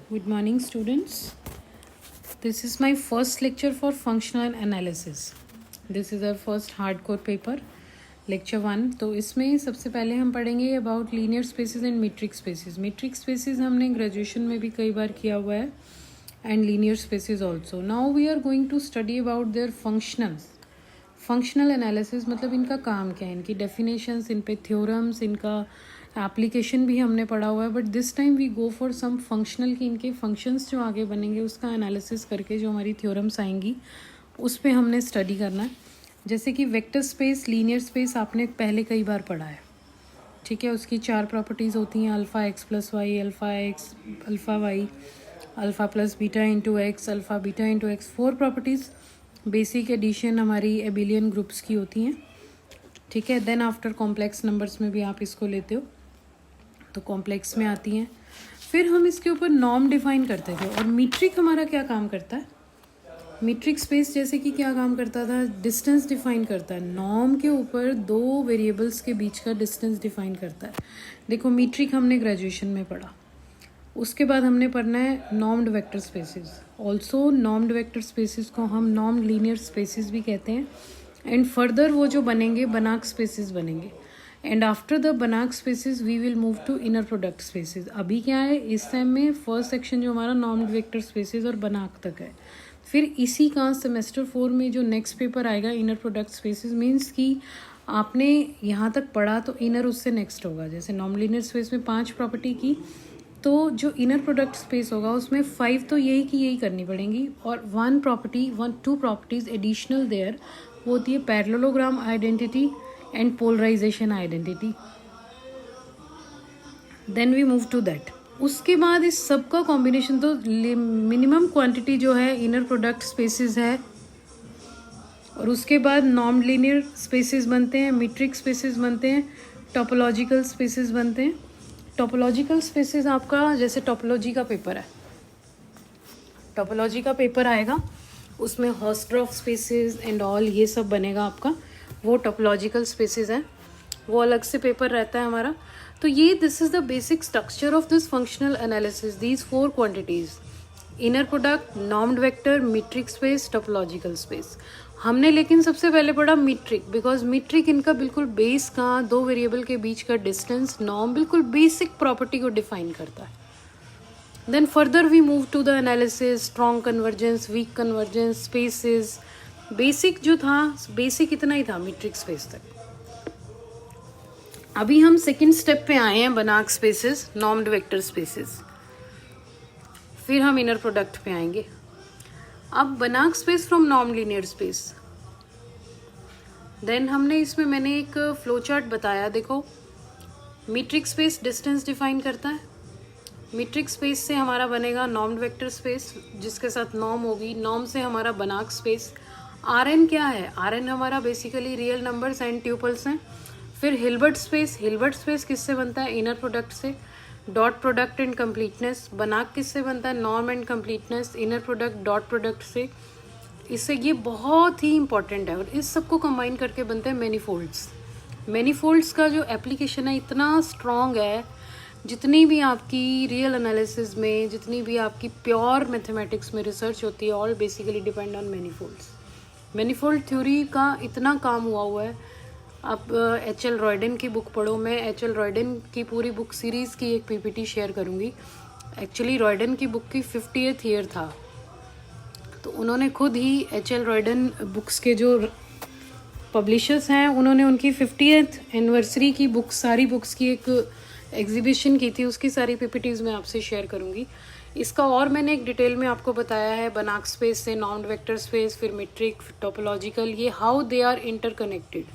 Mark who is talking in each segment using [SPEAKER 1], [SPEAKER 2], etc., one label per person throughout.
[SPEAKER 1] Good morning, students. This is my first lecture for functional analysis. This is our first hardcore paper, lecture 1. तो इसमें सबसे पहले हम पढ़ेंगे about linear spaces and metric spaces. Metric spaces हमने graduation में भी कई बार किया हुआ है and linear spaces also. Now we are going to study about their functional analysis. मतलब इनका काम क्या है, इनकी डेफिनेशंस, इन पे थ्योरम्स, इनका एप्लीकेशन भी हमने पढ़ा हुआ है. But this time we go for some functional की इनके फंक्शंस जो आगे बनेंगे उसका एनालिसिस करके जो हमारी थ्योरम्स आएंगी उस पे हमने स्टडी करना है. जैसे कि वेक्टर स्पेस, लीनियर स्पेस आपने पहले कई बार पढ़ा है, ठीक है. उसकी 4 प्रॉपर्टीज़ होती हैं, alpha x plus y, alpha x alpha y, alpha plus beta into x, alpha beta into x. 4 properties basic addition हमारी एबिलियन ग्रुप्स की होती हैं, ठीक है. देन आफ्टर कॉम्प्लेक्स नंबर्स में भी आप इसको लेते हो तो कॉम्प्लेक्स में आती हैं. फिर हम इसके ऊपर नॉर्म डिफाइन करते थे. और मीट्रिक हमारा क्या काम करता है, मीट्रिक स्पेस जैसे कि क्या काम करता था, डिस्टेंस डिफाइन करता है. नॉर्म के ऊपर 2 वेरिएबल्स के बीच का डिस्टेंस डिफाइन करता है. देखो मीट्रिक हमने ग्रेजुएशन में पढ़ा, उसके बाद हमने पढ़ना है normed vector spaces. Also normed vector spaces को हम नॉर्म लीनियर स्पेसेस भी कहते हैं. एंड फर्दर वो जो बनेंगे बनाक स्पेसेस बनेंगे. And after the Banach spaces we will move to inner product spaces. अभी क्या है, इस टाइम में फर्स्ट सेक्शन जो हमारा नॉर्म्ड वेक्टर स्पेसेस और बनाक तक है. फिर इसी का सेमेस्टर 4 में जो नेक्स्ट पेपर आएगा इनर प्रोडक्ट स्पेसेस, मीन्स कि आपने यहाँ तक पढ़ा तो इनर उससे नेक्स्ट होगा. जैसे नॉर्म लीनियर स्पेस में 5 प्रॉपर्टी की, तो जो इनर प्रोडक्ट स्पेस होगा उसमें 5 तो यही की यही करनी पड़ेंगी. और 2 प्रॉपर्टीज एडिशनल देयर, वो होती है parallelogram identity and polarisation identity. Then we move to that. उसके बाद इस सब का कॉम्बिनेशन, तो मिनिमम क्वांटिटी जो है इनर प्रोडक्ट स्पेसेस है. और उसके बाद नॉर्म लीनियर स्पेसेस बनते हैं, मीट्रिक स्पेसेस बनते हैं, टोपोलॉजिकल स्पेसेस बनते हैं. टोपोलॉजिकल स्पेसेस आपका जैसे टोपोलॉजी का पेपर है, टोपोलॉजी का पेपर आएगा उसमें हॉस्ट्रॉफ स्पेसेस एंड ऑल ये सब बनेगा आपका, वो टोपोलॉजिकल स्पेसेस हैं. वो अलग से पेपर रहता है हमारा. तो ये this is the basic structure of this functional analysis. These 4 quantities, inner product, normed vector, metric space, topological space. हमने लेकिन सबसे पहले पढ़ा मीट्रिक, बिकॉज मीट्रिक इनका बिल्कुल बेस का 2 वेरिएबल के बीच का डिस्टेंस, नॉर्म, बिल्कुल बेसिक प्रॉपर्टी को डिफाइन करता है. Then further we move to the analysis, strong convergence, weak convergence, spaces. Basic जो था, बेसिक इतना ही था मीट्रिक स्पेस तक. अभी हम सेकेंड स्टेप पे आए हैं, बनाक स्पेसेस, नॉर्म्ड वेक्टर स्पेसेस. फिर हम इनर प्रोडक्ट पे आएंगे. अब Banach space from norm linear space. Then हमने इसमें मैंने एक फ्लो चार्ट बताया. देखो मीट्रिक स्पेस डिस्टेंस डिफाइन करता है. मीट्रिक स्पेस से हमारा बनेगा नॉर्म्ड वेक्टर स्पेस जिसके साथ नॉर्म होगी. नॉर्म से हमारा बनाक स्पेस. आर क्या है, आर हमारा basically real numbers and tuples हैं. फिर हिल्बर्ट स्पेस, हिल्बर्ट स्पेस किससे बनता है, इनर प्रोडक्ट से. डॉट प्रोडक्ट एंड कंप्लीटनेस, बनाक किससे बनता है, norm and completeness, inner product dot product से. इससे ये बहुत ही इंपॉर्टेंट है. और इस सबको कंबाइन करके बनते हैं मैनीफोल्ड्स. मैनीफोल्ड्स का जो एप्लीकेशन है इतना स्ट्रॉन्ग है, जितनी भी आपकी रियल एनालिसिस में, जितनी भी आपकी प्योर मैथमेटिक्स में रिसर्च होती है, all basically depend on manifolds. Manifold theory का इतना काम हुआ है. आप एच.एल. रॉयडन की बुक पढ़ो. मैं एच.एल. रॉयडन की पूरी बुक सीरीज़ की एक पीपीटी शेयर करूँगी. एक्चुअली रॉयडन की बुक की 50th ईयर था, तो उन्होंने खुद ही एच.एल. रॉयडन बुक्स के जो पब्लिशर्स हैं उन्होंने उनकी 50th एनिवर्सरी की बुक, सारी बुक्स की एक एग्जीबिशन की थी. उसकी सारी पीपीटीज़ मैं आपसे शेयर करूँगी. इसका और मैंने एक डिटेल में आपको बताया है, बनाक स्पेस से नॉर्म्ड वेक्टर स्पेस, फिर मीट्रिक, टोपोलॉजिकल, ये हाउ दे आर इंटरकनेक्टेड.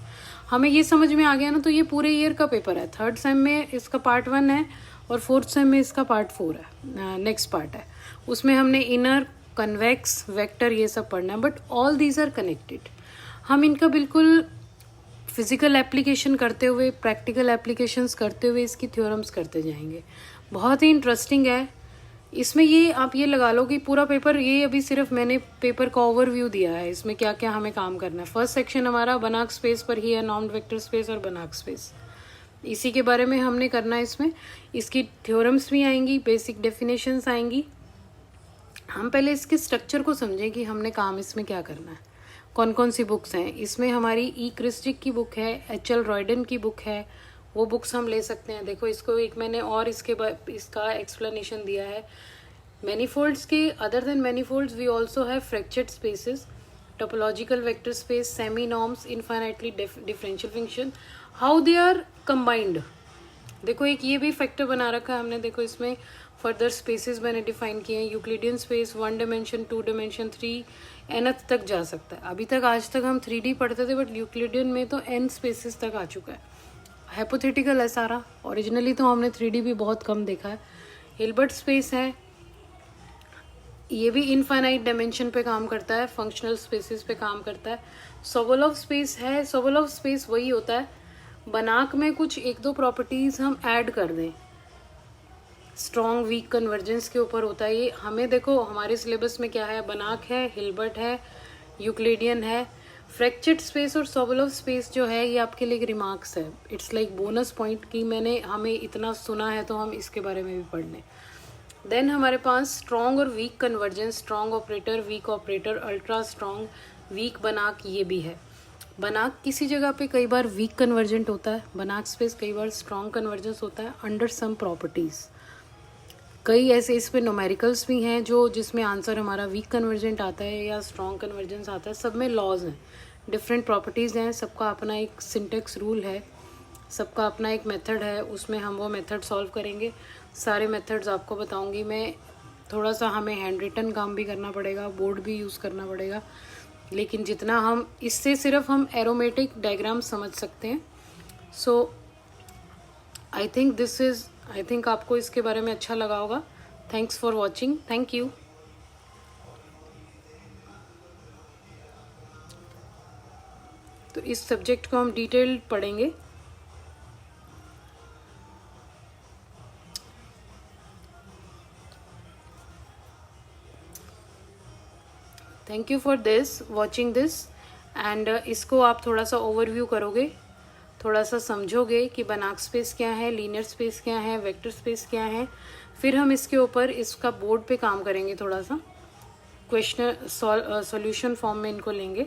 [SPEAKER 1] हमें ये समझ में आ गया ना, तो ये पूरे ईयर का पेपर है. 3rd सेम में इसका पार्ट 1 है और 4th सेम में इसका पार्ट 4 है, नेक्स्ट पार्ट है. उसमें हमने इनर, कन्वेक्स, वेक्टर ये सब पढ़ना है. But all these are connected. हम इनका बिल्कुल फिजिकल एप्लीकेशन करते हुए, प्रैक्टिकल एप्लीकेशंस करते हुए इसकी थ्योरम्स करते जाएंगे. बहुत ही इंटरेस्टिंग है. इसमें ये आप ये लगा लो कि पूरा पेपर, ये अभी सिर्फ मैंने पेपर का ओवरव्यू दिया है. इसमें क्या क्या हमें काम करना है. फर्स्ट सेक्शन हमारा बनाक स्पेस पर ही है, नॉर्म्ड वेक्टर स्पेस और बनाक स्पेस. इसी के बारे में हमने करना है. इसमें इसकी थ्योरम्स भी आएंगी, बेसिक डेफिनेशंस आएंगी, हम पहले इसके स्ट्रक्चर को समझें कि हमने काम इसमें क्या करना है। कौन कौन सी बुक्स हैं इसमें? हमारी ई क्रिस्टिक की बुक है, एच.एल. रॉयडन की बुक है, वो बुक्स हम ले सकते हैं। देखो इसको एक मैंने और इसका एक्सप्लेनेशन दिया है। मैनीफोल्ड्स के other than manifolds we also have fractured spaces, topological vector space, semi norms, infinitely differential function, how they are combined. देखो एक ये भी फैक्टर बना रखा है हमने। देखो इसमें फर्दर स्पेसेस मैंने डिफाइन किए हैं। Euclidean space 1 dimension, 2 dimension, 3 nth तक जा सकता है। अभी तक आज तक हम 3D पढ़ते थे, बट यूक्लिडियन में तो n स्पेसेस तक आ चुका है। हाइपोथेटिकल है सारा, ओरिजिनली तो हमने 3D भी बहुत कम देखा है। हिल्बर्ट स्पेस है, ये भी इनफाइनाइट डायमेंशन पे काम करता है, फंक्शनल स्पेसेस पे काम करता है। सोबोलोव स्पेस है, सोबोलोव स्पेस वही होता है बनाक में कुछ एक दो प्रॉपर्टीज हम ऐड कर दें, स्ट्रॉन्ग वीक कन्वर्जेंस के ऊपर होता है ये। हमें देखो हमारे सिलेबस में क्या है, बनाक है, हिल्बर्ट है, यूक्लिडियन है। फ्रैक्चर्ड स्पेस और सोबोलोव स्पेस जो है ये आपके लिए एक रिमार्क्स है, इट्स लाइक बोनस पॉइंट कि हमें इतना सुना है तो हम इसके बारे में भी पढ़ लें। देन हमारे पास स्ट्रॉन्ग और weak convergence, strong operator, weak operator, ultra strong, weak Banach, ये भी है। बनाक किसी जगह पे कई बार वीक कन्वर्जेंट होता है, बनाक स्पेस कई बार स्ट्रॉन्ग कन्वर्जेंस होता है अंडर सम प्रॉपर्टीज़। कई ऐसे इसमें न्यूमेरिकल्स भी हैं जो जिसमें आंसर हमारा वीक कन्वर्जेंट आता है या स्ट्रॉन्ग कन्वर्जेंस आता है। सब में लॉज हैं, डिफरेंट प्रॉपर्टीज़ हैं, सबका अपना एक सिंटेक्स रूल है, सबका अपना एक मेथड है, उसमें हम वो मेथड सॉल्व करेंगे। सारे मेथड्स आपको बताऊंगी मैं। थोड़ा सा हमें हैंड रिटन काम भी करना पड़ेगा, बोर्ड भी यूज़ करना पड़ेगा, लेकिन जितना हम इससे सिर्फ हम एरोमेटिक डायग्राम समझ सकते हैं। सो आई थिंक आपको इसके बारे में अच्छा लगा होगा। Thanks for watching, thank you. तो इस सब्जेक्ट को हम डिटेल पढ़ेंगे। Thank you for this watching this and इसको आप थोड़ा सा ओवरव्यू करोगे, थोड़ा सा समझोगे कि बनाक स्पेस क्या है, लीनियर स्पेस क्या है, वेक्टर स्पेस क्या है। फिर हम इसके ऊपर इसका बोर्ड पे काम करेंगे, थोड़ा सा क्वेश्चन सॉल्यूशन फॉर्म में इनको लेंगे।